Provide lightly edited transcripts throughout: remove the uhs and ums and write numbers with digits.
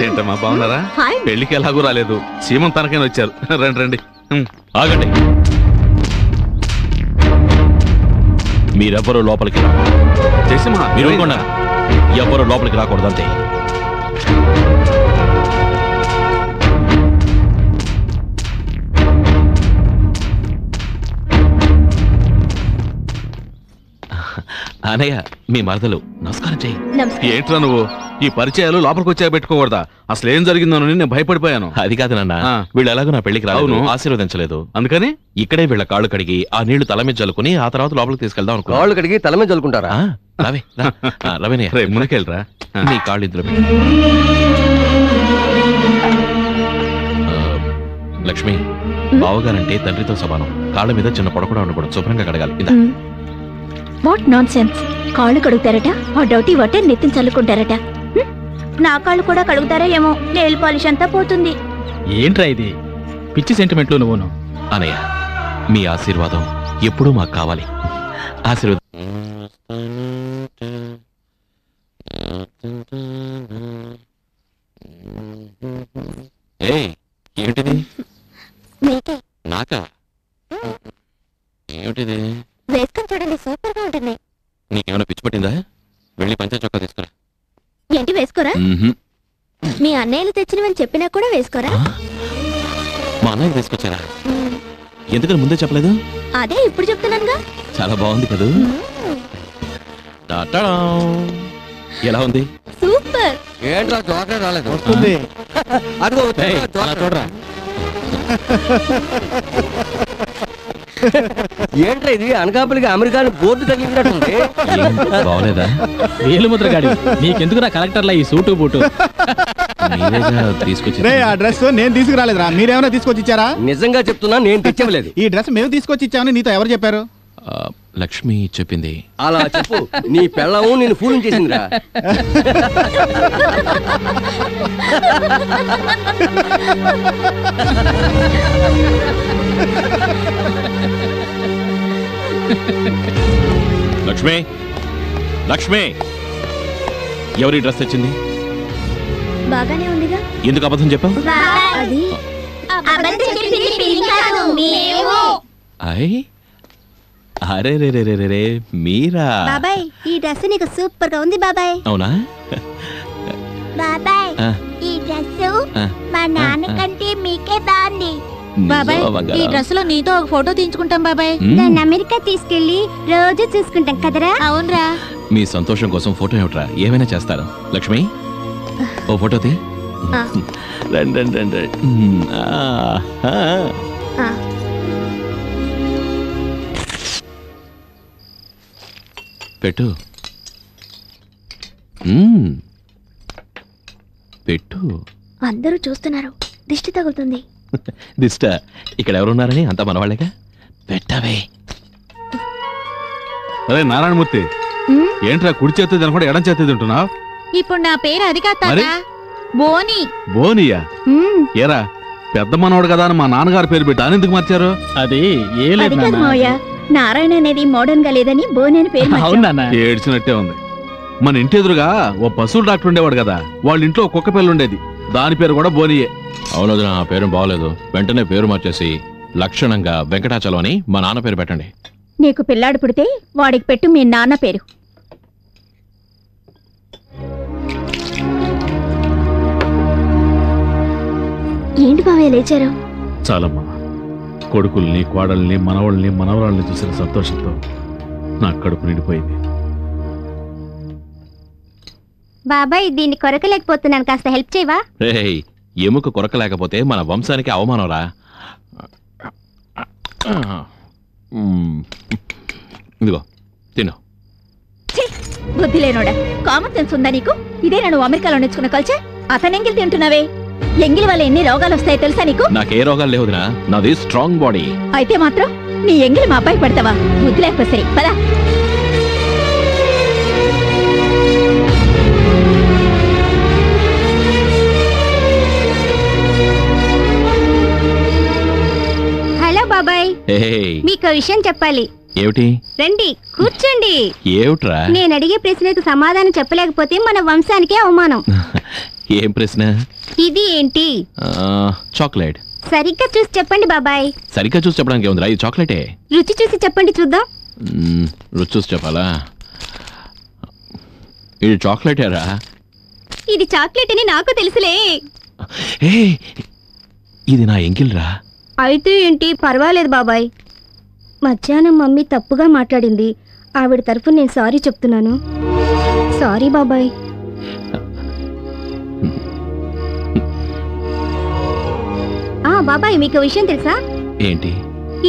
ఏంటమ్మా బాగున్నారా? పెళ్లికి ఎలాగూ రాలేదు, సీమంతానికైనా వచ్చారు. రండి రండి. ఆగండి, మీరెవ్వరూ లోపలికి జయసింహ మీరు ఎవ్వరూ లోపలికి రాకూడదు అంతే. అనయ్య, మీ మరదలు నమస్కారం చెయ్యి. ఏంట్రా నువ్వు ఈ పరిచయాలు లోపలికి వచ్చా పెట్టుకోకూడదా? అసలు ఏం జరిగిందో నేను భయపడిపోయాను. అది కాదు నాన్న, వీళ్ళు ఎలాగో నా పెళ్లికి రావును ఆశీర్వదించలేదు, అందుకని ఇక్కడే వీళ్ళ కాళ్ళు కడిగి ఆ నీళ్లు తల మీద జల్లుకుని ఆ తర్వాత లోపలికి తీసుకెళ్దాం అనుకో. కాళ్ళు కడిగి తల మీద జల్లుకుంటారా? రవినయ్య మునకెళ్ళరా, నీ కాళ్ళు ఇందులో. లక్ష్మి, బావగారంటే తండ్రితో సమానం, కాళ్ళ మీద చిన్న పొడ కూడా ఉండకూడదు, శుభ్రంగా కడగాలి. What non sense. కాళ్ళు కడుగుతారట, ఆ డౌటీ వాటర్ నెత్తిని చల్లుకుంటారట. నా కాళ్ళు కూడా కడుగుతారా ఏమో, నెయిల్ పాలిష్ అంతా పోతుంది. ఏంట్రా ఇది పిచ్చి సెంటిమెంట్లు నువ్వును? అనయ్య, మీ ఆశీర్వాదం ఎప్పుడూ మాకు కావాలి. ఆశీర్వాదం. ఏమిటిది? నాకా? ఏమిటిది? వేసుకొని చూడండి, సూపర్ గా ఉంటుంది. నీకేమైనా పిచ్చి పట్టిందా? వెళ్ళి పంచ చొక్కా తీసుకురా. ఏంటి వేసుకోరా? మీ అన్నయ్యలు తెచ్చినవని చెప్పినా కూడా వేసుకోరా? మా అన్నయ్య తీసుకొచ్చారా? ఎందుకని ముందే చెప్పలేదు? అదే ఇప్పుడు చెప్తున్నానుగా. చాలా బాగుంది కదా. ఎలా ఉంది? సూపర్. ఏంట్రా చోకలే రాలేదు? చూడరా. ఏంట్రా ఇది? అనకాపల్లికి అమెరికాని బోర్డు తగిలినట్టుంది. బాగలేదా? వేలుముద్ర గాడి, నీకెందుకురా కలెక్టర్లా ఈ సూటు బూటు? తీసుకొచ్చి ఆ డ్రెస్ నేను తీసుకురాలేదురా, మీరేమైనా తీసుకొచ్చి ఇచ్చారా? నిజంగా చెప్తున్నా, నేను తెచ్చవలేదు. ఈ డ్రెస్ మేము తీసుకొచ్చి ఇచ్చామని నీతో ఎవరు చెప్పారు? లక్ష్మి చెప్పింది. అలా చెప్పు, నీ పెళ్ళము నేను ఫూలం చేసిందిరా. లక్ష్మి, లక్ష్మి, ఎవరి డ్రెస్ తెచ్చింది? బాగానే ఉందిగా. ఎందుకు అబద్ధం చెప్పావు? అది అరే రే రే రే రే, మీరా? బాబాయ్, ఈ డ్రెస్ నీకు సూపర్ గా ఉంది బాబాయ్. అవునా బాబాయ్? ఈ డ్రెస్ మా నాన్న కంటే మీకే బాగుంది బాబాయ్. ఈ డ్రెస్ లో నీతో ఒక ఫోటో తీయించుకుంటాం బాబాయ్. దాన్ని అమెరికా తీసుకెళ్లి రోజు చూసుకుంటాం కదరా. అవునరా. మీ సంతోషం కోసం ఫోటో ఏమిట్రా, ఏమైనా చేస్తారు. లక్ష్మి, ఓ ఫోటో తీ. రండి రండి రండి. పెట్టు పెట్టు. అందరూ చూస్తున్నారు, దిష్టి తగులుతుంది. దిష్ట? ఇక్కడ ఎవరున్నారని అంతా మనవాళ్ళేగా. పెట్టవే. అరే నారాయణమూర్తి, ఏంట్రా కుడి చేతి తినకుండా ఎడం చేతి తింటున్నావు? ఇప్పుడు నా పేరు అది కాదా, బోని. బోనియా? ఏరా, పెద్ద మనోడు కదా అని మా నాన్నగారు పేరు పెట్టి దాని ఎందుకు మార్చారు? అది ఏ లేదు నారాయణ అనేది మోడర్న్ గా లేదని బోని అని పేరు. ఏడ్చినట్టే ఉంది. మన ఇంటి ఎదురుగా ఓ పశువుల డాక్టర్ ఉండేవాడు కదా, వాళ్ళ ఇంట్లో కుక్క పిల్ల ఉండేది, దాని పేరు కూడా బోనియే. అవును, నా పేరు బాగోలేదు, వెంటనే పేరు మార్చేసి లక్షణంగా వెంకటాచలం అని మా నాన్న పేరు పెట్టండి. నీకు పిల్లాడు పుడితే వాడికి పెట్టు మీ నాన్న పేరు. ఏంటి బావయ్య లేచారు? చాలమ్మా, కొడుకుల్ని, కోడల్ని, మనవళ్ళని, మనవరాళ్ళని చూసిన సంతోషంతో నా కడుపు నిండిపోయింది. బాబాయ్, దీన్ని కొరకలేకపోతున్నాను, కాస్త హెల్ప్ చేయవా? రేయ్, ఎముక కొరకలేకపోతే మన వంశానికి అవమానంరా. ఇదిగో తిను. బుద్ధి లేనోడా, కామన్ సెన్స్ ఉందా నీకు? ఇదే నువ్వు అమెరికాలో నేర్చుకున్న కల్చర్. అతను ఎంగిల్ తింటున్నావే, ఎంగిల్ వల్ల ఎన్ని రోగాలు వస్తాయో తెలుసా నీకు? నాకే రోగాలు లేవుదినా, నాది స్ట్రాంగ్ బాడీ. అయితే మాత్రం నీ ఎంగిల్ మా అబ్బాయి పడతావా? బుద్ధి లేకపోతే సరే పదా. హలో బాబాయ్, మీకు విషయం చెప్పాలి. ఏమిటి? రండి కూర్చోండి. ఏమిట్రా? నేను అడిగే ప్రశ్నకు సమాధానం చెప్పలేకపోతే మన వంశానికే అవమానం. ఏం ప్రశ్న? ఇది ఏంటి? చాక్లెట్. సరిగ్గా చూసి చెప్పండి బాబాయ్. సరిగ్గా చూసి చెప్పడానికి ఏముందిరా, ఇది చాక్లెటే. రుచి చూసి చెప్పండి చూద్దాం. రుచి చూసి చెప్పాలా? ఇది చాక్లెటేరా. ఇది చాక్లెట్ అని నాకు తెలుసులే. ఇది నా ఎంకిల్రా. అయితే ఏంటి, పర్వాలేదు బాబాయ్. మధ్యాహ్నం మమ్మీ తప్పుగా మాట్లాడింది, ఆవిడ తరఫున నేను సారీ చెప్తున్నాను. సారీ బాబాయ్. బాబాయ్ మీకు విషయం తెలుసా? ఏంటి?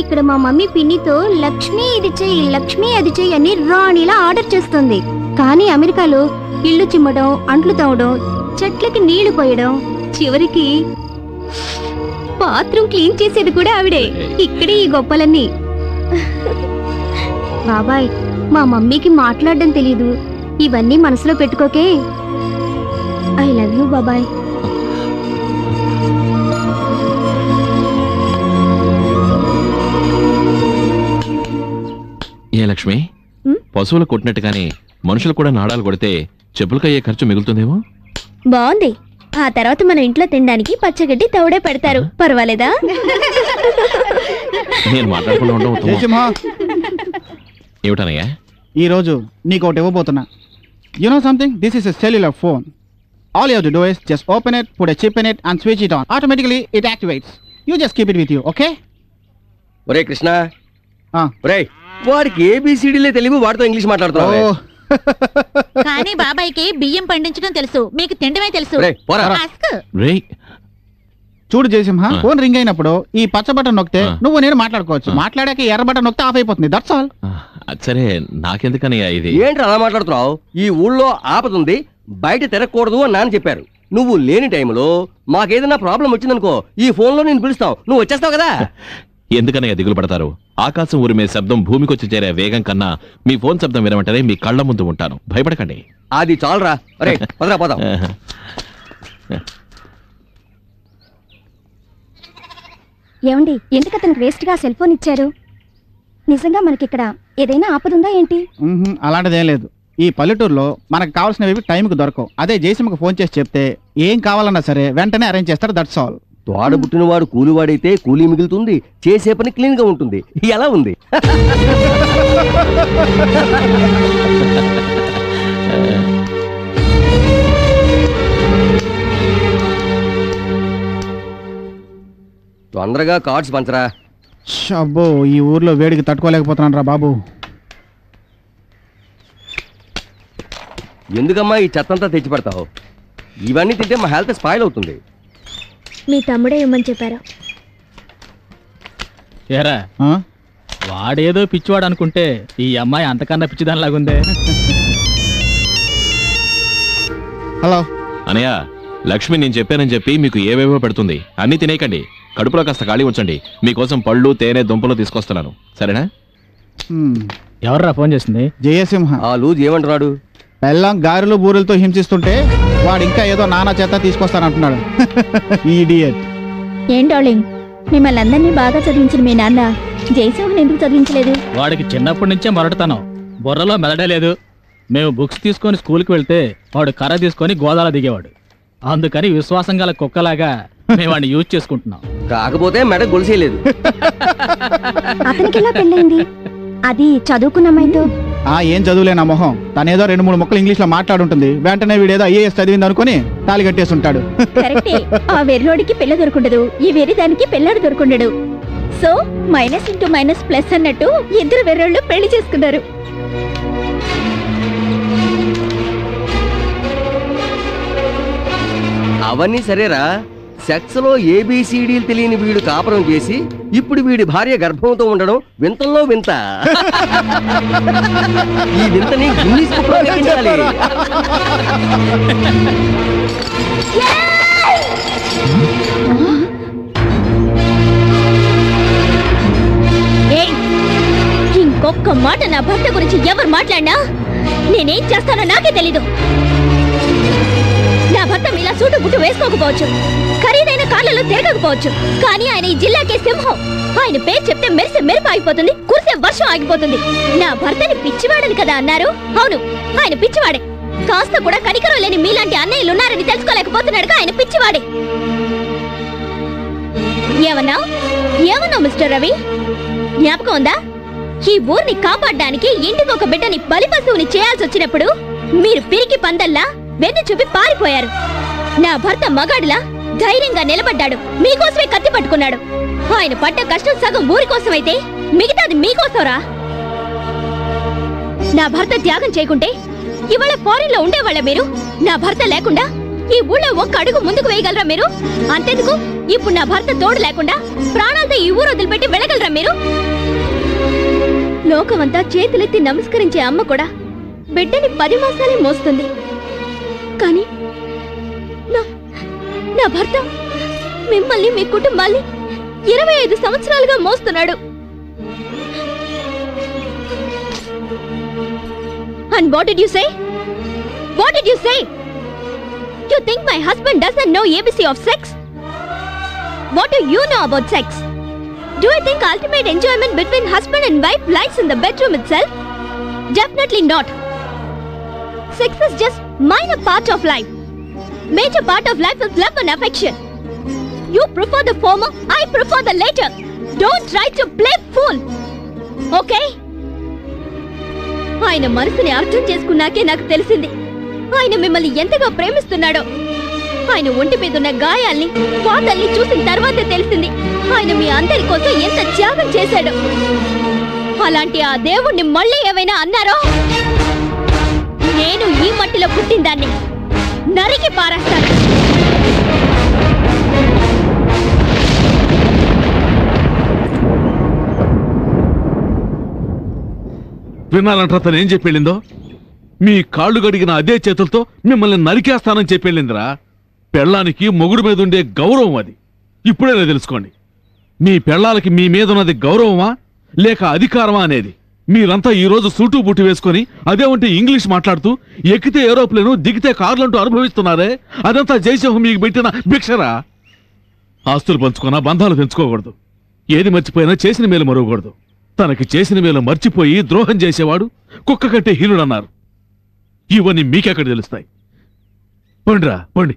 ఇక్కడ మా మమ్మీ పిన్నితో లక్ష్మి ఇది చెయ్యి, లక్ష్మి అది చెయ్యి అని రాణిలా ఆర్డర్ చేస్తుంది. కానీ అమెరికాలో ఇల్లు చిమ్మడం, అంట్లు తవ్వడం, చెట్లకి నీళ్లు పోయడం, చివరికి బాత్రూమ్ క్లీన్ చేసేది కూడా ఆవిడే. ఇక్కడే ఈ గొప్పలన్నీ. బాబాయ్, మా మమ్మీకి మాట్లాడడం తెలీదు, ఇవన్నీ మనసులో పెట్టుకోకే. ఐ లవ్ యూ బాబాయ్. ఏ లక్ష్మి, పశువులు కొట్టినట్టుగానే మనుషులు కూడా నాడాలు కొడితే చెప్పులకయ్యే ఖర్చు మిగులుతుందేమో. బాగుంది. ఆ తర్వాత మనం ఇంట్లో తినడానికి పచ్చగడ్డి తౌడే పెడతారు, పర్వాలేదా? నేను మాట్లాడకుండా ఉండడం ఉత్తమం. జయసింహ, ఏమిటనయ్యా? ఈ రోజు నీకు ఒకటి ఇవ్వబోతున్నా. You know something, this is a cellular phone. All you have to do is just open it, put a chip in it and switch it on. Automatically it activates. You just keep it with you, okay? ఒరే కృష్ణ, ఒరే వాడికి ఏబిసిడీలే తెలివి, వాడితో English మాట్లాడుతున్నావు. కానీ బాబాయ్కి బియ్యం పండించడం తెలుసు, మీకు తిండమే తెలుసు. చూడు జయసింహ, ఫోన్ రింగ్ అయినప్పుడు ఈ పచ్చ బటన్ నొక్కితే నువ్వు నేను మాట్లాడుకోవచ్చు. మాట్లాడాక ఎర్ర బటన్ నొక్కితే ఆఫ్ అయిపోతుంది. That's all. సరే, నాకెందుకని ఇది? ఏంటి అలా మాట్లాడుతున్నావు? ఈ ఊళ్ళో ఆపదుంది, బయట తిరగకూడదు అని నాన్న చెప్పారు. నువ్వు లేని టైంలో మాకేదైనా ప్రాబ్లం వచ్చిందనుకో, ఈ ఫోన్ లో నేను పిలుస్తావు, నువ్వు వచ్చేస్తావు కదా. ఎందుకనయ్యా దిగులు పడతారు? ఆకాశం ఊరిమే శబ్దం భూమికొచ్చి చేరే వేగం కన్నా మీ ఫోన్ శబ్దం వినమంటేనే మీ కళ్ళ ముందు ఉంటాను. భయపడకండి. అది చాలరా. అరే పదరా పోదాం. ఏమండి, ఎందుకు అతనికి వేస్ట్ గా సెల్ ఫోన్ ఇచ్చారు? నిజంగా మనకిక్కడ ఏదైనా ఆపదుందా ఏంటి? అలాంటిదేం లేదు. ఈ పల్లెటూరులో మనకు కావాల్సినవి టైంకి దొరకవు. అదే జయసింహకు ఫోన్ చేసి చెప్తే ఏం కావాలన్నా సరే వెంటనే అరేంజ్ చేస్తారు. That's all. తోడబుట్టిన వాడు కూలివాడైతే కూలీ మిగులుతుంది, చేసే పని క్లీన్ గా ఉంటుంది. ఎలా ఉంది? తొందరగా కార్డ్స్ పంచరా. అబ్బో, ఈ ఊర్లో వేడికి తట్టుకోలేకపోతున్నాను రా బాబు. ఎందుకమ్మా ఈ చెత్తంతా తెచ్చి పెడతావు? ఇవన్నీ తింటే మా హెల్త్ స్పాయిల్ అవుతుంది. మీ తమ్ముడే ఇమ్మని చెప్పారు. ఏరా, వాడేదో పిచ్చివాడు అనుకుంటే ఈ అమ్మాయి అంతకన్నా పిచ్చిదానిలాగుందే. హలో అనయ్య, లక్ష్మి నేను చెప్పానని చెప్పి మీకు ఏవేవో పెడుతుంది. అన్ని తినేయకండి, కడుపులో కాస్త ఖాళీ ఉంచండి. మీకోసం పళ్ళు, తేనె, దుంపలు తీసుకొస్తున్నాను, సరేనా? ఎవర్రా ఫోన్ చేసింది? జయసింహ. ఆ లూజ్ ఏమంటున్నాడు? పెళ్ళం గారెలు బూరెలతో హింసిస్తుంటే వాడు ఇంకా ఏదో నానా చేత తీసుకొస్తానంటున్నాడు. ఈడియట్. ఏం డార్లింగ్, మిమ్మల్ని అందరినీ బాగా చదివించిన మీ నాన్న జయసింహని ఎందుకు చదివించలేదు? వాడికి చిన్నప్పటి నుంచే మొరటతనం, బుర్రలో మెదడే లేదు. మేము బుక్స్ తీసుకొని స్కూల్కి వెళ్తే వాడు కర్ర తీసుకొని గోదాల దిగేవాడు. అందుకని విశ్వాసం గల కుక్కలాగా మేము వాడిని యూజ్ చేసుకుంటున్నాం. కాకపోతే మెడ గొలిసేయలేదు. అతనికి ఎలా పెళ్ళైంది? అది చదువుకున్న అమ్మాయితో. ఏం చదువులేనా మొహం. తనేదో 2-3 ముక్కలు ఇంగ్లీష్ లో మాట్లాడుంటుంది. వెంటనే వీడేదో ఐఏఎస్ చదివింది అనుకుని తాళి కట్టేసి ఉంటాడు. కరెక్టే. ఆ వెర్రోడికి పిల్ల దొరుకుండదు, ఈ వెర్రి దానికి పిల్లాడు దొరుకుండడు. So minus into minus plus అన్నట్టు ఇద్దరు వెర్రోళ్ళు పెళ్లి చేసుకున్నారు. అవన్నీ సరేరా, సెక్స్ లో ఏబిసిడీలు తెలియని వీడు కాపురం చేసి ఇప్పుడు వీడి భార్య గర్భంతో ఉండడం వింతల్లో వింత. ఈ వింతని గిన్నిస్ బుక్లో లెక్కించాలి. ఇంకొక్క మాట నా భర్త గురించి ఎవరు మాట్లాడినా నేనేం చేస్తానో నాకే తెలీదు. నా భర్త ఇలా సూటు బుట్టు వేసుకోకపోవచ్చు, ఖరీదైన కార్లలో తిరగకపోవచ్చు, కానీ ఆయన ఈ జిల్లాకే సింహం. ఆయన పేరు చెప్తే మెరిసే మెరుపు ఆగిపోతుంది, కురిసే వర్షం ఆగిపోతుంది. నా భర్తని పిచ్చివాడని కదా అన్నారు? అవును, ఆయన పిచ్చివాడే. కాస్త కూడా కనికరం లేని మీలాంటి అన్నయ్యలు ఉన్నారని తెలుసుకోలేకపోతున్నాడుగా ఆయన పిచ్చివాడే. ఏమన్నా మిస్టర్ రవి, జ్ఞాపకం ఉందా? ఈ ఊరిని కాపాడడానికి ఇంటికి ఒక బిడ్డని బలి పశువుని చేయాల్సి వచ్చినప్పుడు మీరు పిరికి పందల్లా వెన్ను చూపి పారిపోయారు. నా భర్త మగాడిలా ధైర్యంగా నిలబడ్డాడు, మీకోసమే కత్తి పట్టుకున్నాడు. ఆయన పడ్డ కష్టం సగం ఊరి కోసమైతే మిగతాది మీకోసంరా. నా భర్త త్యాగం చేయకుంటే ఇవాళ ఫారిన్ లో ఉండేవాళ్ళ మీరు. నా భర్త లేకుండా ఈ ఊళ్ళో ఒక్క అడుగు ముందుకు వేయగలరా మీరు? అంతెందుకు, ఇప్పుడు నా భర్త తోడు లేకుండా ప్రాణాలతో ఈ ఊరు వదిలిపెట్టి వెళ్ళగలరా మీరు? లోకమంతా చేతులెత్తి నమస్కరించే అమ్మ కూడా బిడ్డని 10 మాసాలే మోస్తుంది. కానీ నా భర్త మిమ్మల్ని మీ కుటుంబాన్ని 25 సంవత్సరాలుగా మోస్తున్నాడు. And what did you say? What did you say? You think my husband doesn't know ABC of sex? What do you know about sex? Do you think ultimate enjoyment between husband and wife lies in the bedroom itself? Definitely not. Sex is just minor part of life. Major part of life is love and affection. You prefer the former, I prefer the later. Don't try to play fool. Okay? ఆయన మనసుని అర్థం చేసుకున్నాకే నాకు తెలిసింది ఆయన మిమ్మల్ని ఎంతగా ప్రేమిస్తున్నాడో. ఆయన ఒంటి మీద ఉన్న గాయాల్ని, పాతల్ని చూసిన తర్వాతే తెలిసింది ఆయన మీ అందరి కోసం ఎంత త్యాగం చేశాడో. అలాంటి ఆ దేవుణ్ణి మళ్ళీ ఏమైనా అన్నారో నేను ఈ మట్టిలో పుట్టిందాన్ని నరికి పారేస్తాను. విన్నారంట తను ఏం చెప్పెళ్ళిందో? మీ కాళ్ళు గడిగిన అదే చేతులతో మిమ్మల్ని నరికేస్తానని చెప్పెళ్ళిందిరా. పెళ్ళానికి మొగుడు మీద ఉండే గౌరవం అది. ఇప్పుడైనా తెలుసుకోండి, మీ పెళ్ళాలకి మీ మీద ఉన్నది గౌరవమా లేక అధికారమా అనేది. మీరంతా ఈ రోజు సూటు బుట్టి వేసుకొని అదే ఉంటే ఇంగ్లీష్ మాట్లాడుతూ ఎక్కితే ఏరోప్లేను దిగితే కార్లంటూ అనుభవిస్తున్నారే, అదంతా జయసింహం మీకు పెట్టిన భిక్షరా. ఆస్తులు పంచుకున్నా బంధాలు పెంచుకోకూడదు. ఏది మర్చిపోయినా చేసిన మేలు మరవకూడదు. తనకి చేసిన మేలు మర్చిపోయి ద్రోహం చేసేవాడు కుక్క కంటే హీనుడన్నారు. ఇవన్నీ మీకెక్కడ తెలుస్తాయి? పండిరా పండి.